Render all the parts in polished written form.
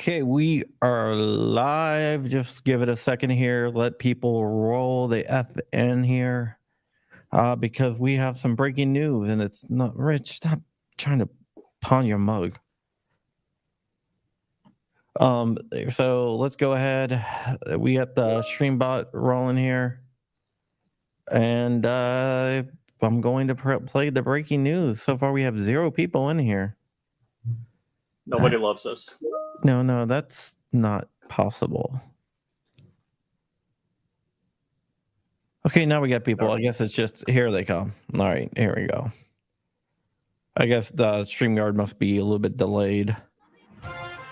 Okay, we are live. Just give it a second here. Let people roll the F in here because we have some breaking news and it's not Rich. Stop trying to pawn your mug. So let's go ahead. We got the stream bot rolling here. And I'm going to play the breaking news. So far, we have 0 people in here. Nobody loves us. No, that's not possible. Okay, now we got people. I guess it's just here they come. All right, here we go. I guess the StreamYard must be a little bit delayed.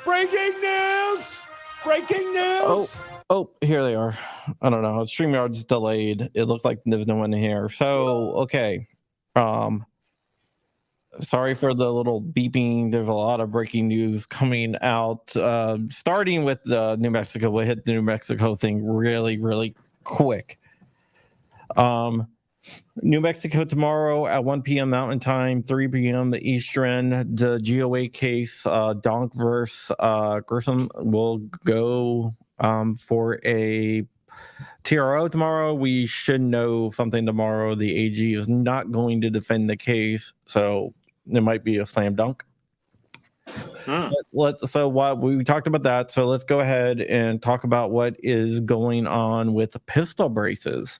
Breaking news! Breaking news! Oh, here they are. I don't know. StreamYard's delayed. It looks like there's no one here. So, okay. Sorry for the little beeping. There's a lot of breaking news coming out. Starting with New Mexico. We'll hit the New Mexico thing really, really quick. New Mexico tomorrow at 1 p.m. Mountain Time, 3 p.m. Eastern. The GOA case, Donk versus Grissom, will go for a TRO tomorrow. We should know something tomorrow. The AG is not going to defend the case, so it might be a slam dunk. So what we talked about that, so let's go ahead and talk about what is going on with pistol braces.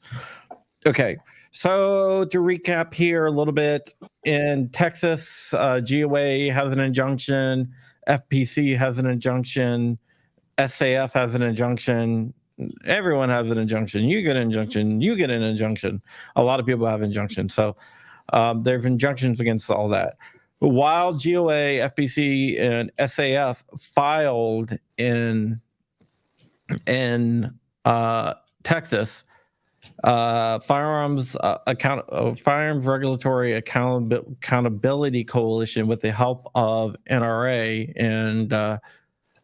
Okay, so to recap here a little bit, in Texas, GOA has an injunction, FPC has an injunction, SAF has an injunction, everyone has an injunction. You get an injunction, you get an injunction. A lot of people have injunctions, so there's injunctions against all that. While GOA, FPC, and SAF filed in Texas, Firearms Regulatory Accountability Coalition, with the help of NRA, and I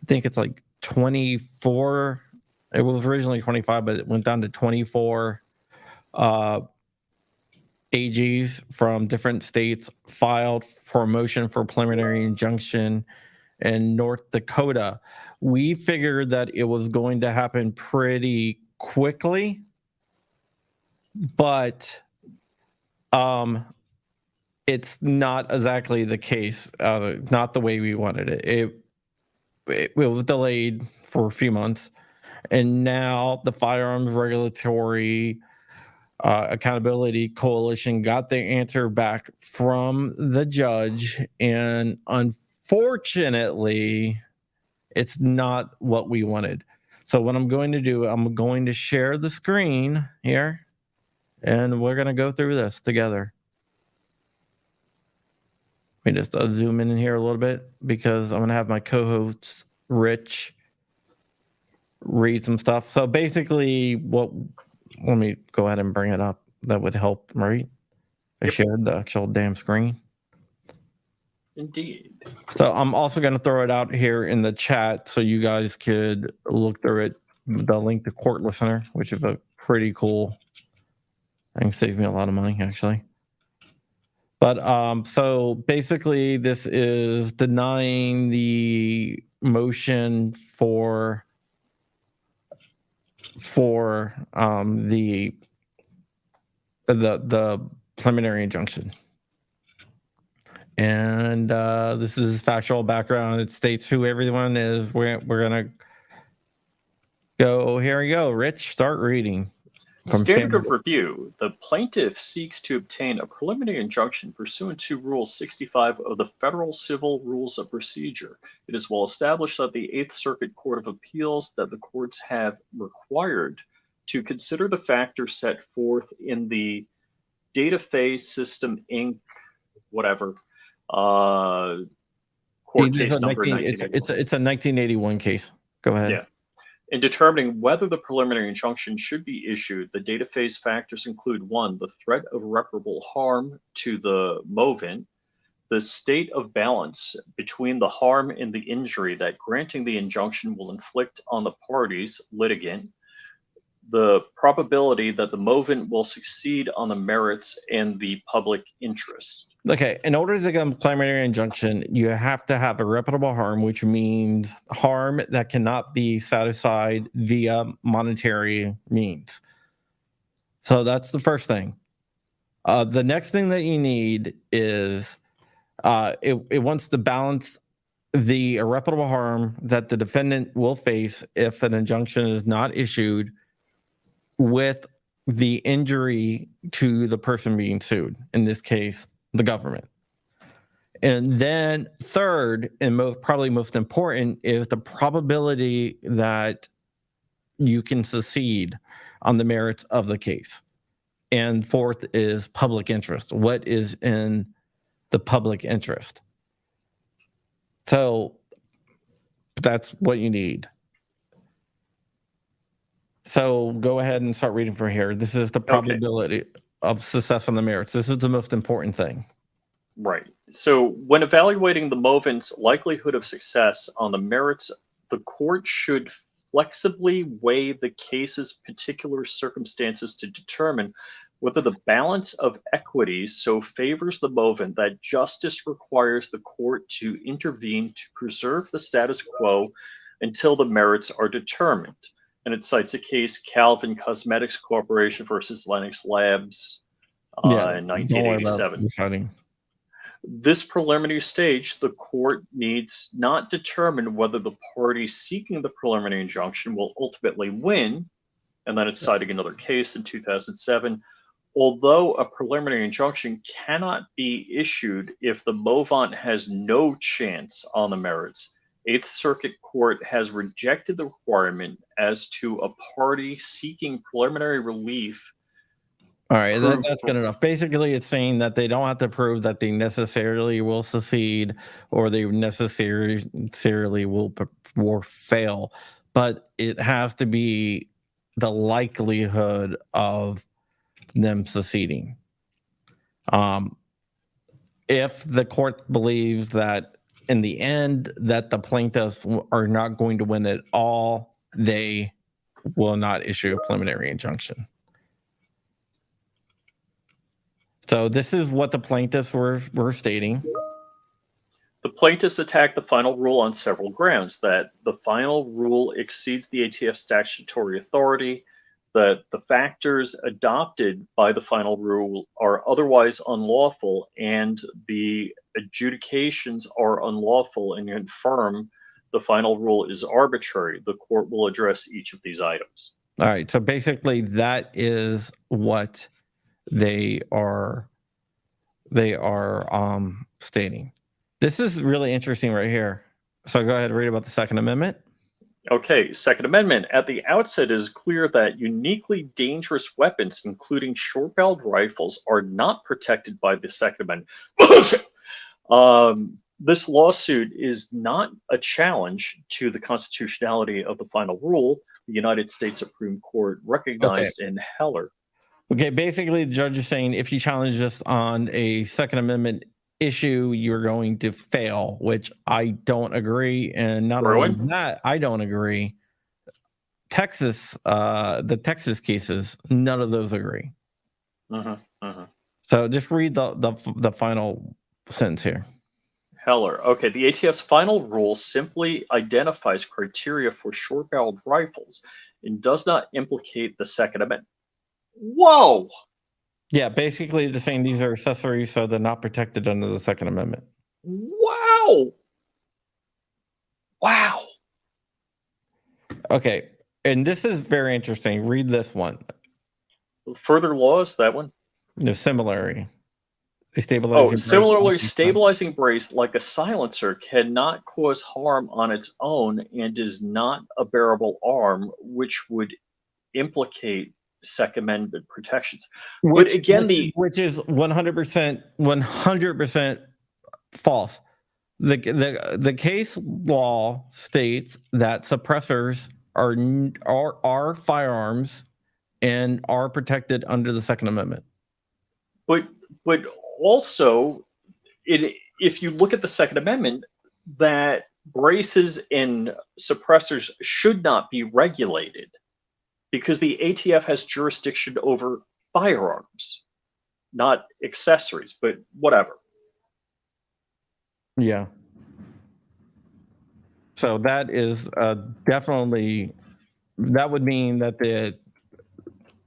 think it's like 24. It was originally 25, but it went down to 24 AGs from different states filed for a motion for preliminary injunction in North Dakota. We figured that it was going to happen pretty quickly, but it's not exactly the case, not the way we wanted it. It was delayed for a few months, and now the Firearms Regulatory Accountability Coalition got their answer back from the judge, and unfortunately, it's not what we wanted. So what I'm going to do, I'm going to share the screen here, and we're going to go through this together. Let me just zoom in here a little bit, because I'm going to have my co-host, Rich, read some stuff. So basically, let me go ahead and bring it up. That would help, right? I shared the actual damn screen. Indeed. So I'm also going to throw it out here in the chat so you guys could look through it. The link to Court Listener, which is a pretty cool thing. Saves me a lot of money, actually. But so basically, this is denying the motion for the preliminary injunction. And this is factual background. It states who everyone is. We're gonna go. Here we go. Rich, start reading. Standard of review. The plaintiff seeks to obtain a preliminary injunction pursuant to Rule 65 of the Federal Civil Rules of Procedure. It is well established that the Eighth Circuit Court of Appeals that the courts have required to consider the factors set forth in the Data Phase System Inc. whatever court case number 1981. It's a 1981 case. Go ahead. Yeah. In determining whether the preliminary injunction should be issued, the data phase factors include 1, the threat of irreparable harm to the movant, the state of balance between the harm and the injury that granting the injunction will inflict on the parties, litigant, the probability that the movement will succeed on the merits and the public interest. Okay, in order to get a preliminary injunction, you have to have irreparable harm, which means harm that cannot be satisfied via monetary means. So that's the first thing. The next thing that you need is it wants to balance the irreparable harm that the defendant will face if an injunction is not issued with the injury to the person being sued, in this case, the government. And then third, and probably most important, is the probability that you can succeed on the merits of the case. And fourth is public interest. What is in the public interest? So that's what you need. So go ahead and start reading from here. This is the probability of success on the merits. This is the most important thing. Right. So when evaluating the movement's likelihood of success on the merits, the court should flexibly weigh the case's particular circumstances to determine whether the balance of equities so favors the movement that justice requires the court to intervene to preserve the status quo until the merits are determined. And it cites a case, Calvin Cosmetics Corporation versus Lennox Labs in 1987. This preliminary stage, the court needs not determine whether the party seeking the preliminary injunction will ultimately win, and then it's citing another case in 2007. Although a preliminary injunction cannot be issued if the movant has no chance on the merits, Eighth Circuit Court has rejected the requirement as to a party seeking preliminary relief. All right, that's good enough. Basically, it's saying that they don't have to prove that they necessarily will succeed or they necessarily will fail, but it has to be the likelihood of them succeeding. If the court believes that in the end that the plaintiffs are not going to win at all, they will not issue a preliminary injunction. So this is what the plaintiffs were stating. The plaintiffs attacked the final rule on several grounds: that the final rule exceeds the ATF statutory authority, that the factors adopted by the final rule are otherwise unlawful, and the adjudications are unlawful and confirm the final rule is arbitrary. The court will address each of these items. All right, so basically that is what they are stating. This is really interesting right here. So go ahead and read about the Second Amendment. Okay, Second Amendment. At the outset, it is clear that uniquely dangerous weapons, including short-barreled rifles, are not protected by the Second Amendment. This lawsuit is not a challenge to the constitutionality of the final rule. The United States Supreme Court recognized in Heller. Okay, basically the judge is saying if you challenge this on a Second Amendment issue, you're going to fail, which I don't agree. And not only that, I don't agree. Texas, the Texas cases, none of those agree. So just read the final sentence here. Heller. Okay, the ATF's final rule simply identifies criteria for short-barreled rifles and does not implicate the Second Amendment. Whoa! Yeah, basically they're saying these are accessories, so they're not protected under the Second Amendment. Wow! Wow! Okay, and this is very interesting. Read this one. Further laws, that one? The similarity. Similarly, stabilizing brace, like a silencer, cannot cause harm on its own and is not a bearable arm, which would implicate Second Amendment protections. Which is 100% false. The case law states that suppressors are firearms and are protected under the Second Amendment. But also, if you look at the Second Amendment, that braces and suppressors should not be regulated because the ATF has jurisdiction over firearms, not accessories, but whatever. Yeah. So that is definitely, that would mean that the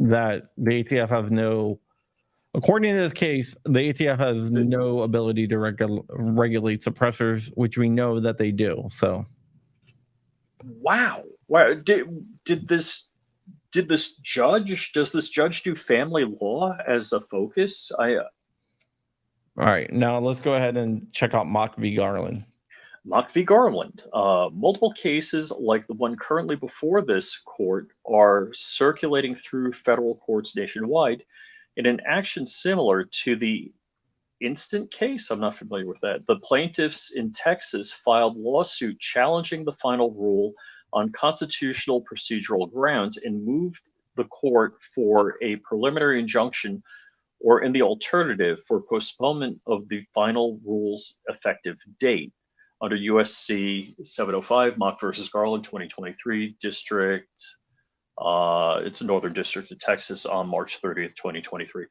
ATF have no, according to this case, the ATF has no ability to regulate suppressors, which we know that they do. So, wow, does this judge do family law as a focus? all right, now let's go ahead and check out Mock v. Garland. Mock v. Garland. Multiple cases like the one currently before this court are circulating through federal courts nationwide in an action similar to the instant case. I'm not familiar with that. The plaintiffs in Texas filed lawsuit challenging the final rule on constitutional procedural grounds and moved the court for a preliminary injunction, or in the alternative, for postponement of the final rule's effective date. Under USC 705, Mock versus Garland, 2023, District, it's a Northern District of Texas on March 30th, 2023.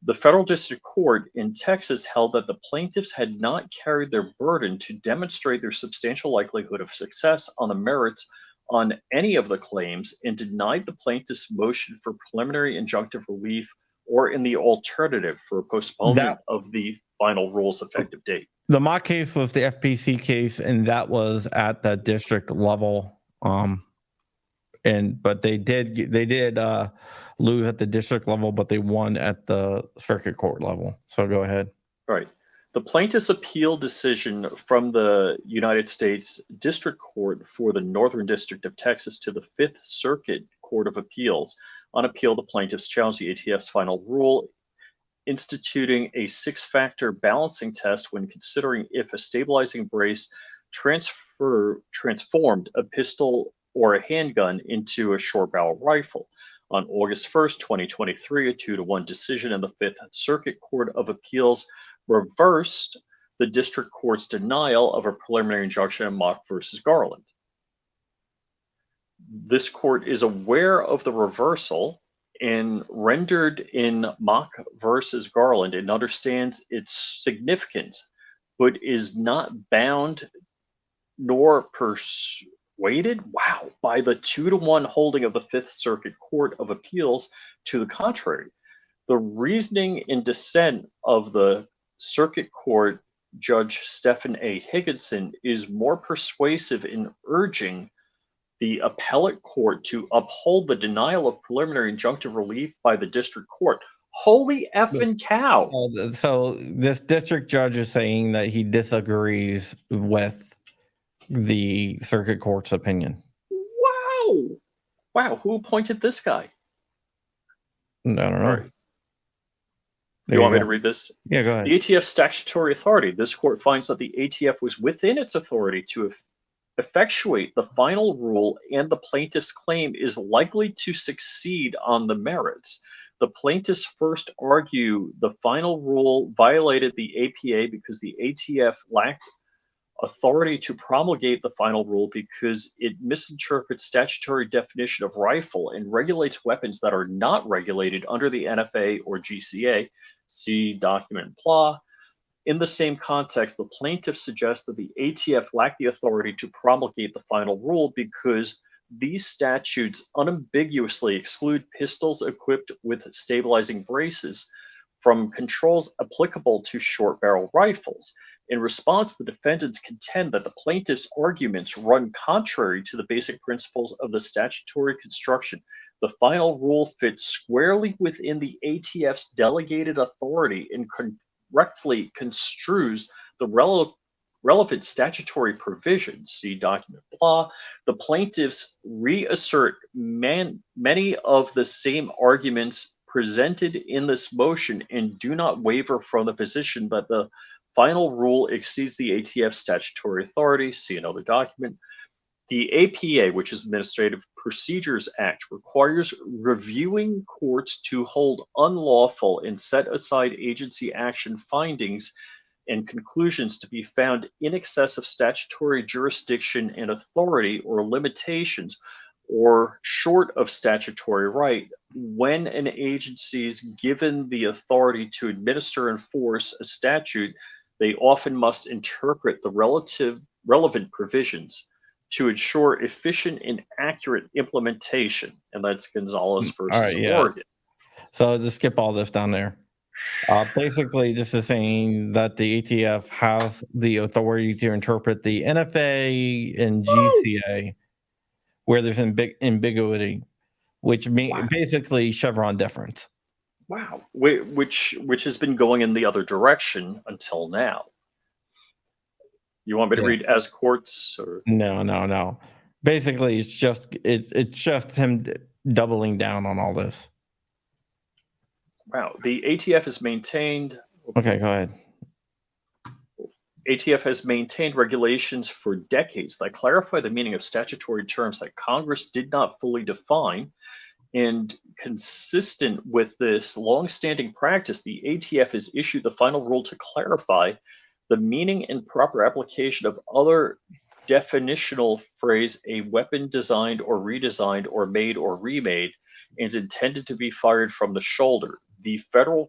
The federal district court in Texas held that the plaintiffs had not carried their burden to demonstrate their substantial likelihood of success on the merits on any of the claims and denied the plaintiffs' motion for preliminary injunctive relief, or in the alternative, for postponement of the final rule's effective date. The Mock case was the FPC case, and that was at the district level. But they did lose at the district level, but they won at the circuit court level. So go ahead. Right. The plaintiffs' appeal decision from the United States District Court for the Northern District of Texas to the Fifth Circuit Court of Appeals. On appeal, the plaintiffs challenged the ATF's final rule, instituting a 6-factor balancing test when considering if a stabilizing brace transformed a pistol or a handgun into a short barrel rifle. On August 1st, 2023, a 2-1 decision in the Fifth Circuit Court of Appeals reversed the district court's denial of a preliminary injunction in Mock versus Garland. This court is aware of the reversal and rendered in Mock versus Garland and understands its significance, but is not bound nor persuaded, by the 2-1 holding of the Fifth Circuit Court of Appeals to the contrary. The reasoning in dissent of the Circuit Court Judge Stephen A. Higginson is more persuasive in urging the appellate court to uphold the denial of preliminary injunctive relief by the district court. Holy effing cow. So this district judge is saying that he disagrees with the circuit court's opinion. Wow. Who appointed this guy? I don't know. Right. You want me to read this? Yeah, go ahead. The ATF's statutory authority. This court finds that the ATF was within its authority to effectuate the final rule, and the plaintiff's claim is likely to succeed on the merits. The plaintiffs first argue the final rule violated the APA because the ATF lacked authority to promulgate the final rule because it misinterprets statutory definition of rifle and regulates weapons that are not regulated under the NFA or GCA. See document PLA. In the same context, the plaintiffs suggest that the ATF lacked the authority to promulgate the final rule because these statutes unambiguously exclude pistols equipped with stabilizing braces from controls applicable to short barrel rifles. In response, the defendants contend that the plaintiffs' arguments run contrary to the basic principles of the statutory construction. The final rule fits squarely within the ATF's delegated authority and correctly construes the relevant statutory provisions. See document blah. The plaintiffs reassert many of the same arguments presented in this motion and do not waver from the position that the final rule exceeds the ATF's statutory authority. See another document. The APA, which is Administrative Procedures Act, requires reviewing courts to hold unlawful and set aside agency action findings and conclusions to be found in excess of statutory jurisdiction and authority or limitations, or short of statutory right when an agency is given the authority to administer and enforce a statute. They often must interpret the relevant provisions to ensure efficient and accurate implementation. And that's Gonzalez All versus right, yeah. Oregon. So just skip all this down there. Basically, this is saying that the ATF has the authority to interpret the NFA and GCA where there's ambiguity, which means basically Chevron deference. Wow, which has been going in the other direction until now. You want me to read as courts or no? Basically, it's just him doubling down on all this. Wow, the ATF has maintained. Okay, go ahead. ATF has maintained regulations for decades that clarify the meaning of statutory terms that Congress did not fully define. And consistent with this long-standing practice, the ATF has issued the final rule to clarify the meaning and proper application of other definitional phrase, a weapon designed or redesigned or made or remade and intended to be fired from the shoulder. The federal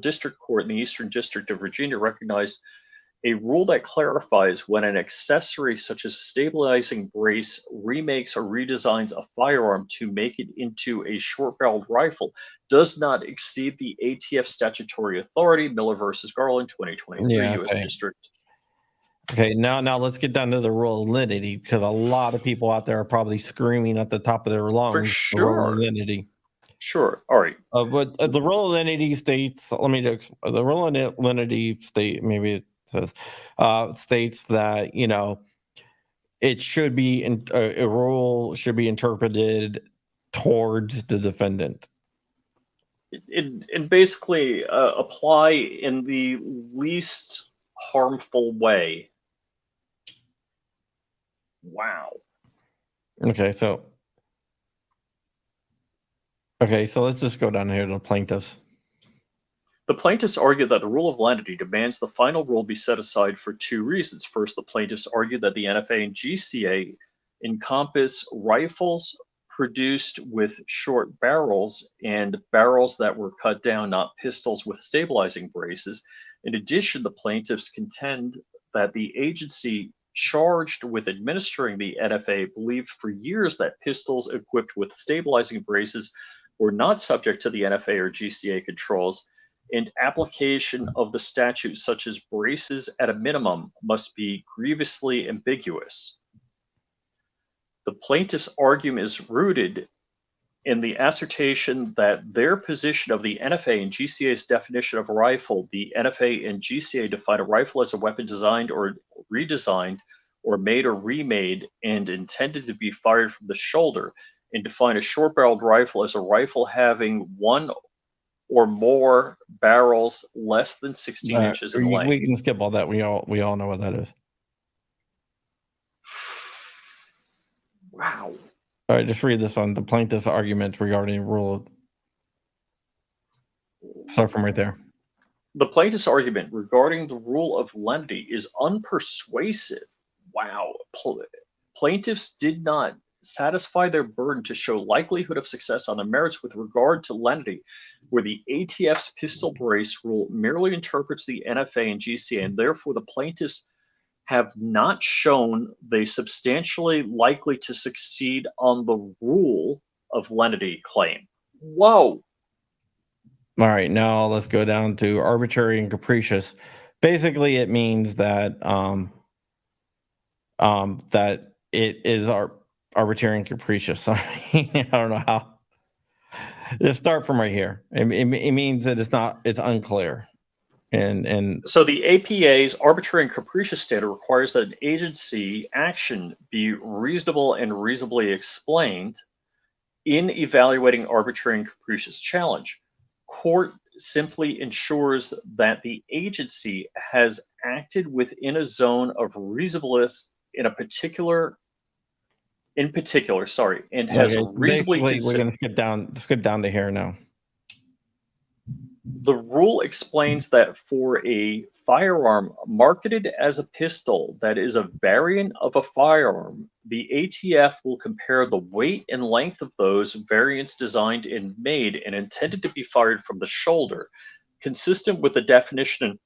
district court in the Eastern District of Virginia recognized a rule that clarifies when an accessory such as a stabilizing brace remakes or redesigns a firearm to make it into a short-barreled rifle does not exceed the ATF statutory authority. Miller versus Garland, 2023, U.S. District. Okay, now let's get down to the rule of lenity, because a lot of people out there are probably screaming at the top of their lungs. For sure. The rule of lenity. Sure. All right. But the rule of lenity states, the rule of lenity state, maybe it says, states that, it should be, a rule should be interpreted towards the defendant. And basically apply in the least harmful way. Wow. Okay, so let's just go down here to the plaintiffs. The plaintiffs argue that the rule of lenity demands the final rule be set aside for two reasons. First, the plaintiffs argue that the NFA and GCA encompass rifles produced with short barrels and barrels that were cut down, not pistols with stabilizing braces. In addition, the plaintiffs contend that the agency charged with administering the NFA believed for years that pistols equipped with stabilizing braces were not subject to the NFA or GCA controls, and application of the statute, such as braces at a minimum, must be grievously ambiguous. The plaintiff's argument is rooted in the assertion that their position of the NFA and GCA's definition of a rifle, the NFA and GCA define a rifle as a weapon designed or redesigned or made or remade and intended to be fired from the shoulder, and define a short-barreled rifle as a rifle having one or more barrels less than 16 inches in length. We can skip all that. We all know what that is. Wow. All right, just read this one. The plaintiff's argument regarding rule. Start from right there. The plaintiff's argument regarding the rule of lenity is unpersuasive. Wow. Plaintiffs did not satisfy their burden to show likelihood of success on the merits with regard to lenity, where the ATF's pistol brace rule merely interprets the NFA and GCA, and therefore the plaintiffs have not shown they substantially likely to succeed on the rule of lenity claim. Whoa. All right, now let's go down to arbitrary and capricious. Basically, it means that that it is arbitrary and capricious. I don't know how. Let's start from right here. It means that it's unclear. And so the APA's arbitrary and capricious standard requires that an agency action be reasonable and reasonably explained in evaluating arbitrary and capricious challenge. Court simply ensures that the agency has acted within a zone of reasonableness and has reasonably. Basically, we're going to skip down to here now. The rule explains that for a firearm marketed as a pistol that is a variant of a firearm, the ATF will compare the weight and length of those variants designed and made and intended to be fired from the shoulder. Consistent with the definition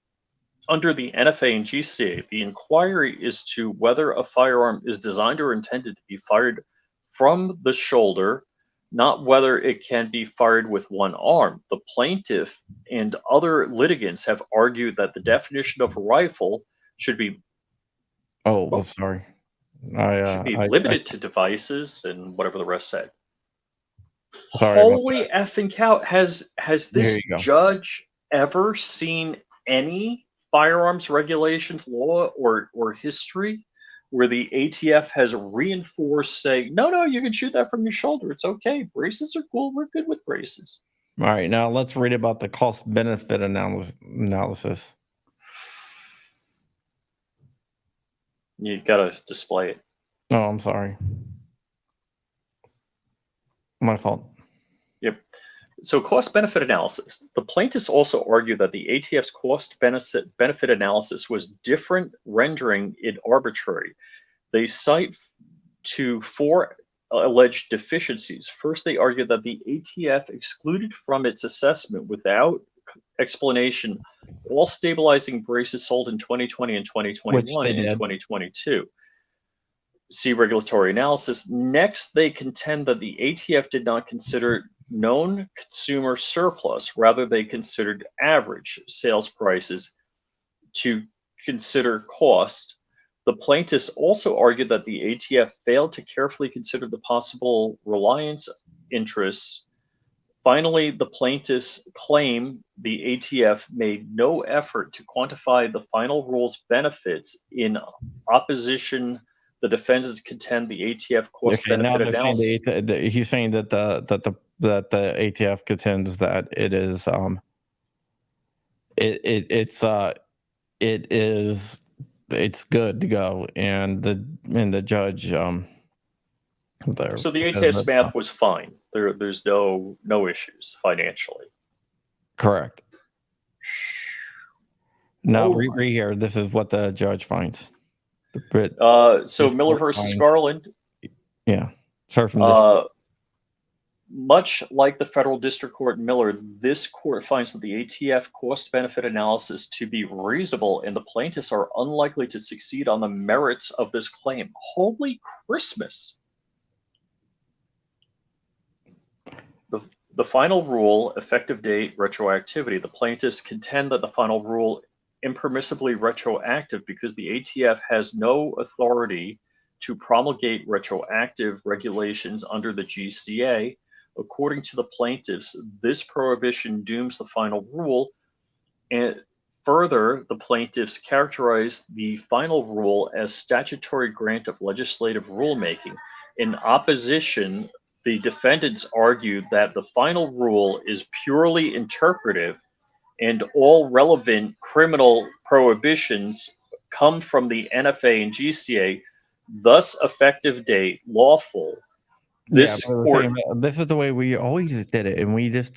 under the NFA and GCA, the inquiry is to whether a firearm is designed or intended to be fired from the shoulder, not whether it can be fired with one arm. The plaintiff and other litigants have argued that the definition of a rifle should be sorry. limited to devices and whatever the rest said. Sorry about Holy effing cow! Has There this you go. judge ever seen any firearms regulations law or history where the ATF has reinforced saying, no, you can shoot that from your shoulder. It's okay. Braces are cool. We're good with braces. All right, now let's read about the cost benefit analysis. You got to display it. Oh, I'm sorry. My fault. Yep. So cost benefit analysis. The plaintiffs also argue that the ATF's cost benefit analysis was different, rendering it arbitrary. They cite to 4 alleged deficiencies. First, they argue that the ATF excluded from its assessment without explanation all stabilizing braces sold in 2020 and 2021 and 2022. See regulatory analysis. Next, they contend that the ATF did not consider known consumer surplus, rather they considered average sales prices to consider cost. The plaintiffs also argued that the ATF failed to carefully consider the possible reliance interests. Finally, the plaintiffs claim the ATF made no effort to quantify the final rule's benefits. In opposition, the defendants contend the ATF cost benefit analysis. He's saying that the ATF contends that it is it's good to go, and the judge So the ATF's math was fine. There's no issues financially. Correct. Now read here. This is what the judge finds. So Miller versus Garland. Yeah. Start from this. Much like the federal district court in Miller, this court finds that the ATF cost-benefit analysis to be reasonable, and the plaintiffs are unlikely to succeed on the merits of this claim. Holy Christmas! The final rule, effective date, retroactivity. The plaintiffs contend that the final rule impermissibly retroactive because the ATF has no authority to promulgate retroactive regulations under the GCA. According to the plaintiffs, this prohibition dooms the final rule. And further, the plaintiffs characterize the final rule as statutory grant of legislative rulemaking. In opposition, the defendants argued that the final rule is purely interpretive and all relevant criminal prohibitions come from the NFA and GCA, thus effective date lawful. This is the way we always did it, and we just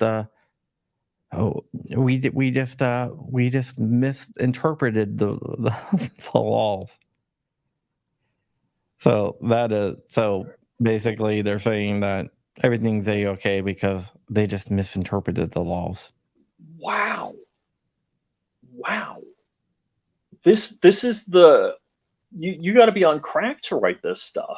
misinterpreted the laws. So basically they're saying that everything's okay because they just misinterpreted the laws. Wow. This is the you got to be on crack to write this stuff.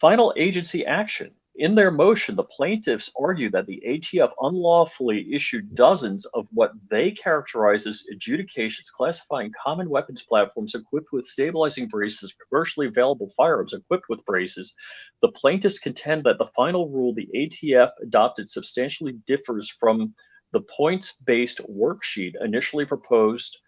Final agency action. In their motion, the plaintiffs argue that the ATF unlawfully issued dozens of what they characterize as adjudications classifying common weapons platforms equipped with stabilizing braces, commercially available firearms equipped with braces. The plaintiffs contend that the final rule the ATF adopted substantially differs from the points-based worksheet initially proposed,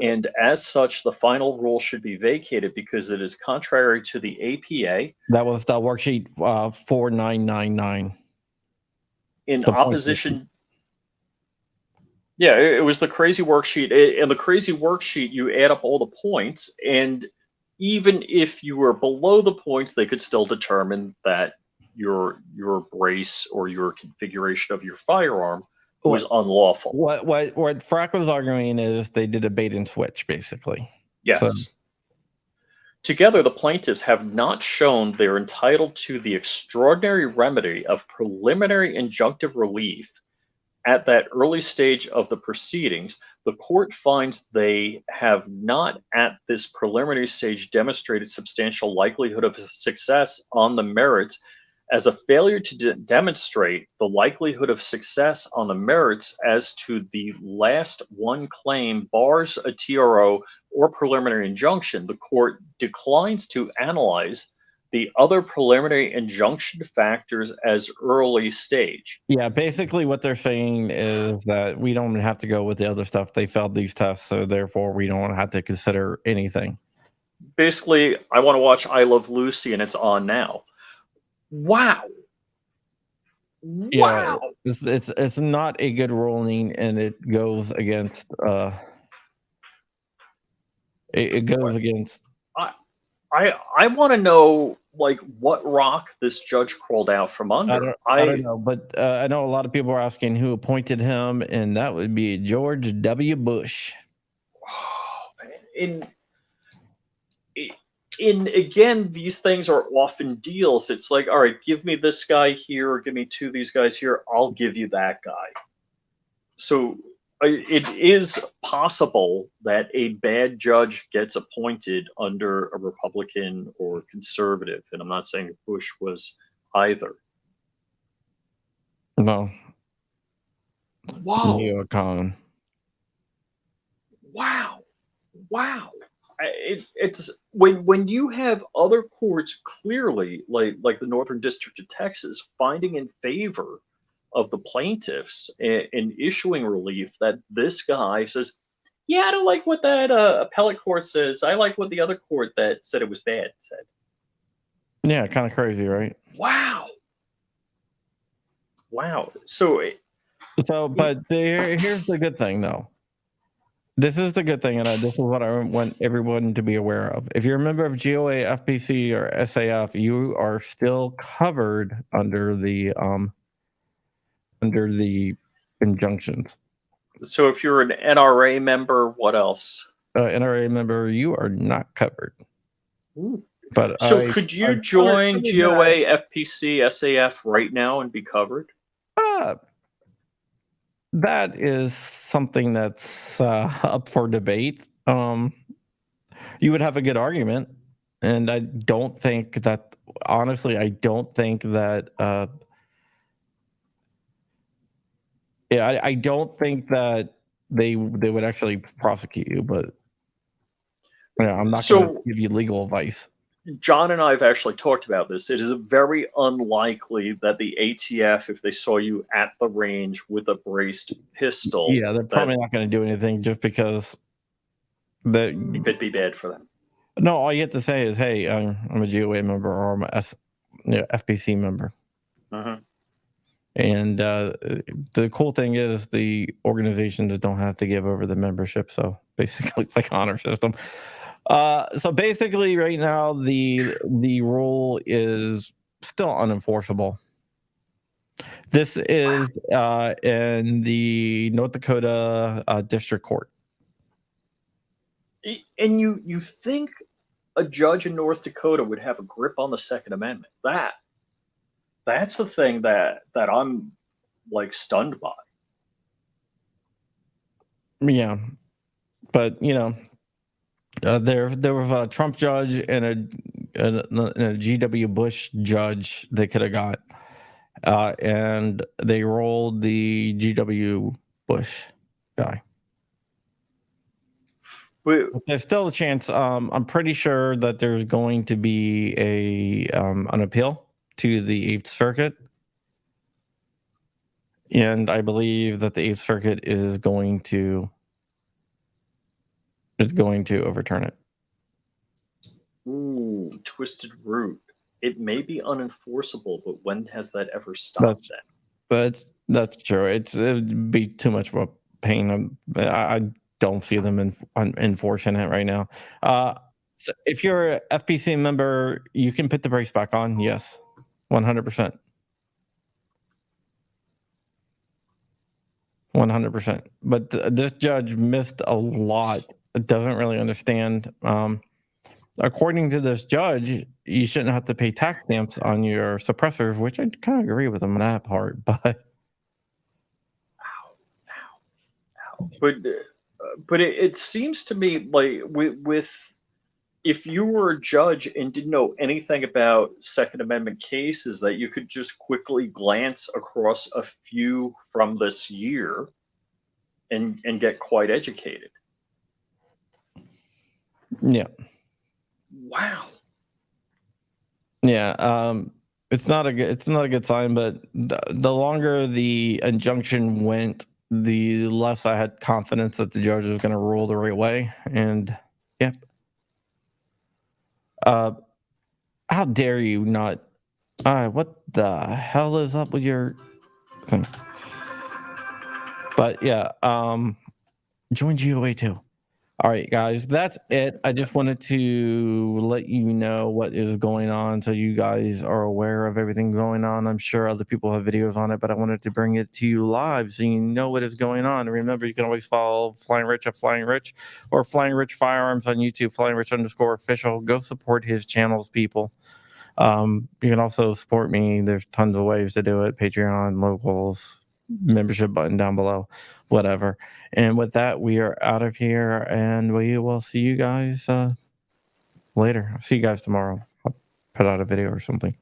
and as such, the final rule should be vacated because it is contrary to the APA. That was the worksheet 4999. In opposition, yeah, it was the crazy worksheet. In the crazy worksheet, you add up all the points, and even if you were below the points, they could still determine that your brace or your configuration of your firearm was unlawful. What FRAC was arguing is they did a bait and switch, basically. Yes. So, together, the plaintiffs have not shown they're entitled to the extraordinary remedy of preliminary injunctive relief at that early stage of the proceedings. The court finds they have not at this preliminary stage demonstrated substantial likelihood of success on the merits, as a failure to demonstrate the likelihood of success on the merits as to the last one claim bars a TRO or preliminary injunction. The court declines to analyze the other preliminary injunction factors as early stage. yeah, basically what they're saying is that we don't have to go with the other stuff. They failed these tests, so therefore we don't have to consider anything. Basically, I want to watch I Love Lucy and it's on now. Wow. Yeah, it's not a good ruling, and it goes against it goes against. I want to know, like, what rock this judge crawled out from under. I don't know, but I know a lot of people are asking who appointed him, and that would be George W. Bush. In again, these things are often deals. It's like, all right, give me this guy here, or give me two of these guys here. I'll give you that guy. So it is possible that a bad judge gets appointed under a Republican or conservative, and I'm not saying Bush was either. No. Wow. Neocon. Wow. It's when you have other courts clearly, like the Northern District of Texas, finding in favor of the plaintiffs and issuing relief, that this guy says, yeah, I don't like what that appellate court says. I like what the other court that said it was bad said. Yeah, kind of crazy, right? Wow. So, but here's the good thing, though. This is the good thing, and this is what I want everyone to be aware of. If you're a member of GOA, FPC, or SAF, you are still covered under the injunctions. So if you're an NRA member, what else? NRA member, you are not covered. Ooh. But so could you join GOA, FPC, SAF right now and be covered? That is something that's up for debate. You would have a good argument, and I don't think that. Honestly, I don't think that. I don't think that they would actually prosecute you, but yeah, I'm not going to give you legal advice. John and I have actually talked about this. It is very unlikely that the ATF, if they saw you at the range with a braced pistol, yeah, they're probably not going to do anything just because it could be bad for them. No, all you have to say is, "Hey, I'm a GOA member or I'm a FPC member." Uh-huh. And the cool thing is the organizations don't have to give over the membership, so basically it's like honor system. So basically, right now the rule is still unenforceable. This is in the North Dakota District Court. And you think a judge in North Dakota would have a grip on the Second Amendment? That's the thing that I'm like stunned by. Yeah, but you know. There was a Trump judge and a GW Bush judge they could have got, and they rolled the GW Bush guy. There's still a chance. I'm pretty sure that there's going to be an appeal to the 8th Circuit, and I believe that the 8th Circuit is going to overturn it. Ooh, twisted root. It may be unenforceable, but when has that ever stopped that? That's true. It'd be too much of a pain. I don't see them enforcing it right now. So if you're an FPC member, you can put the brace back on. Yes, 100%. 100%. But this judge missed a lot. Doesn't really understand. According to this judge, you shouldn't have to pay tax stamps on your suppressors, which I kind of agree with him on that part. But but it seems to me like with if you were a judge and didn't know anything about Second Amendment cases, that you could just quickly glance across a few from this year and get quite educated. yeah. Wow. Yeah, it's not a good sign. But the longer the injunction went, the less I had confidence that the judge was going to rule the right way. And yep. How dare you not? What the hell is up with your thing? But yeah, join GOA too. All right, guys, that's it. I just wanted to let you know what is going on so you guys are aware of everything going on. I'm sure other people have videos on it, but I wanted to bring it to you live so you know what is going on. Remember, you can always follow Flying Rich at Flying Rich or Flying Rich Firearms on YouTube, Flying Rich _official. Go support his channels, people. You can also support me. There's tons of ways to do it. Patreon, locals, membership button down below, whatever. And with that, we are out of here, and we will see you guys later. I'll see you guys tomorrow. I'll put out a video or something.